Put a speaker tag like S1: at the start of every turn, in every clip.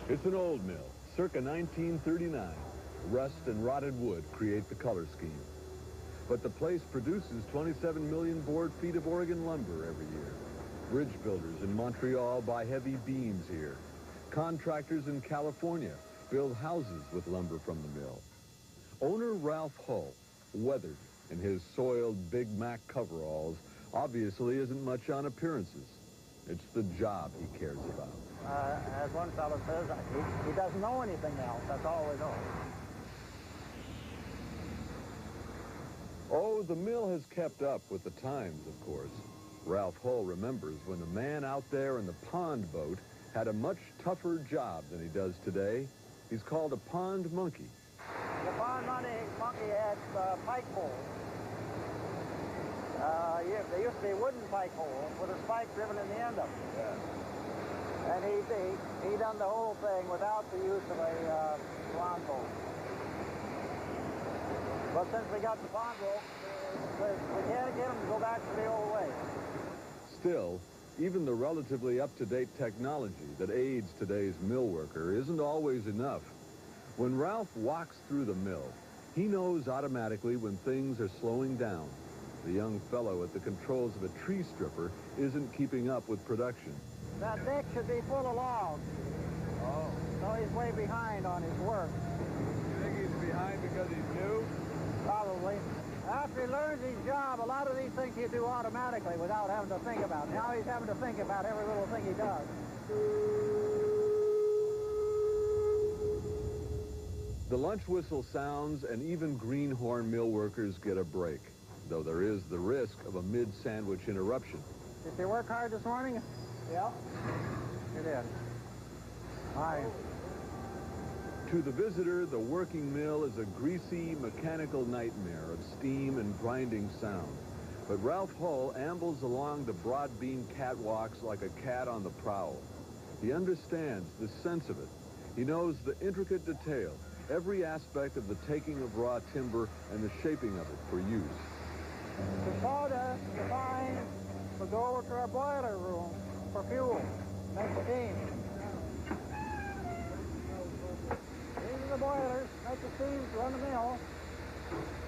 S1: It's an old mill, circa 1939. Rust and rotted wood create the color scheme. But the place produces 27 million board feet of Oregon lumber every year. Bridge builders in Montreal buy heavy beams here. Contractors in California build houses with lumber from the mill. Owner Ralph Hull, weathered in his soiled Big Mac coveralls, obviously isn't much on appearances. It's the job he cares about.
S2: As one fellow says, he doesn't know anything else. That's all we know.
S1: Oh, the mill has kept up with the times, of course. Ralph Hull remembers when the man out there in the pond boat had a much tougher job than he does today. He's called a pond monkey.
S2: The pond monkey had pike poles. They used to be wooden pike poles with a spike driven in the end of them. Yeah. And he done the whole thing without the use of a pond boat. But since we got the pond boat, we can't get them to go back to the old way.
S1: Still, even the relatively up-to-date technology that aids today's mill worker isn't always enough. When Ralph walks through the mill, he knows automatically when things are slowing down. The young fellow at the controls of a tree stripper isn't keeping up with production.
S2: That deck should be full of logs. Oh. So he's way behind on his work.
S1: You think he's behind because he's new?
S2: Probably. After he learns his job, a lot of these things he'll do automatically without having to think about it. Now he's having to think about every little thing he does.
S1: The lunch whistle sounds, and even greenhorn mill workers get a break, though there is the risk of a mid-sandwich interruption.
S2: Did you work hard this morning? Yeah. You did. Hi.
S1: To the visitor, the working mill is a greasy, mechanical nightmare of steam and grinding sound. But Ralph Hull ambles along the broad beam catwalks like a cat on the prowl. He understands the sense of it. He knows the intricate detail, every aspect of the taking of raw timber and the shaping of it for use.
S2: The sawdust, the fine, will go over to our boiler room for fuel. Make steam. These are the boilers, make the steam to run the mill.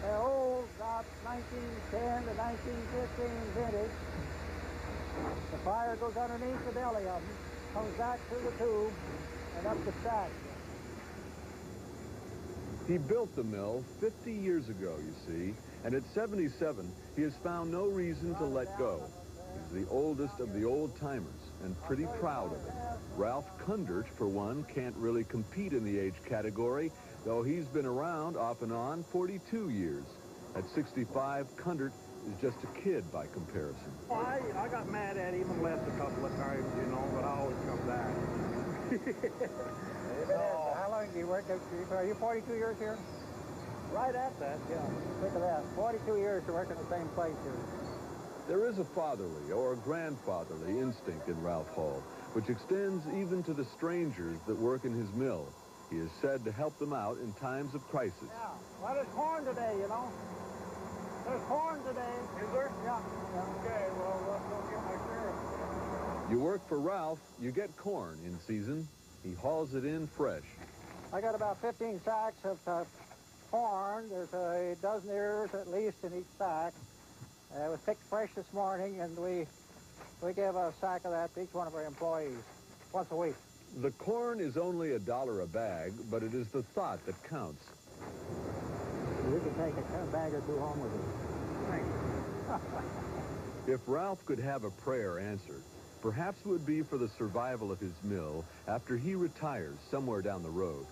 S2: They're old, about 1910 to 1915 vintage. The fire goes underneath the belly of them, comes back through the tube, and up the stack.
S1: He built the mill 50 years ago, you see, and at 77, he has found no reason to let go. He's the oldest of the old-timers, and pretty proud of it. Ralph Kundert, for one, can't really compete in the age category, though he's been around off and on 42 years. At 65, Kundert is just a kid by comparison.
S2: Well, I got mad at him and left a couple of times, you know, but I always come back. How long do you work? Are you 42 years here? Right at that, yeah. Think of that. 42 years to work in the same place here.
S1: There is a fatherly or grandfatherly instinct in Ralph Hull, which extends even to the strangers that work in his mill. He is said to help them out in times of crisis.
S2: Yeah. Well, there's corn today, you know. There's corn today. Is there? Yeah. Okay, well, let's go get my share.
S1: You work for Ralph, you get corn in season. He hauls it in fresh.
S2: I got about 15 sacks of corn. There's a dozen ears at least in each sack. It was picked fresh this morning, and we give a sack of that to each one of our employees once a week.
S1: The corn is only $1 a bag, but it is the thought that counts.
S2: You can take a bag or two home with you. Thanks.
S1: If Ralph could have a prayer answered, perhaps it would be for the survival of his mill after he retires somewhere down the road.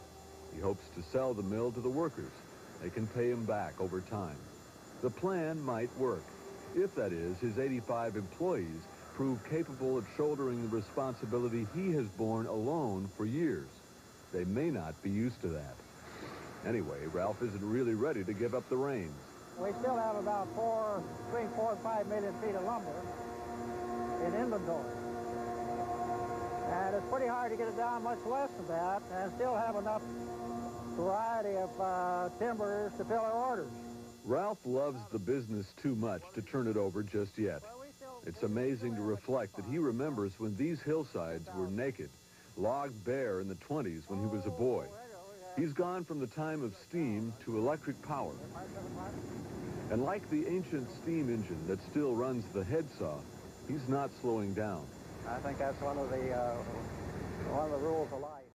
S1: He hopes to sell the mill to the workers. They can pay him back over time. The plan might work, if that is, his 85 employees prove capable of shouldering the responsibility he has borne alone for years. They may not be used to that. Anyway, Ralph isn't really ready to give up the reins.
S2: We still have about between 4 and 5 million feet of lumber in inventory. And it's pretty hard to get it down much less than that and still have enough variety of timbers to fill our orders.
S1: Ralph loves the business too much to turn it over just yet. It's amazing to reflect that he remembers when these hillsides were naked, logged bare in the 20s when he was a boy. He's gone from the time of steam to electric power. And like the ancient steam engine that still runs the head saw, he's not slowing down.
S2: I think that's one of the rules of life.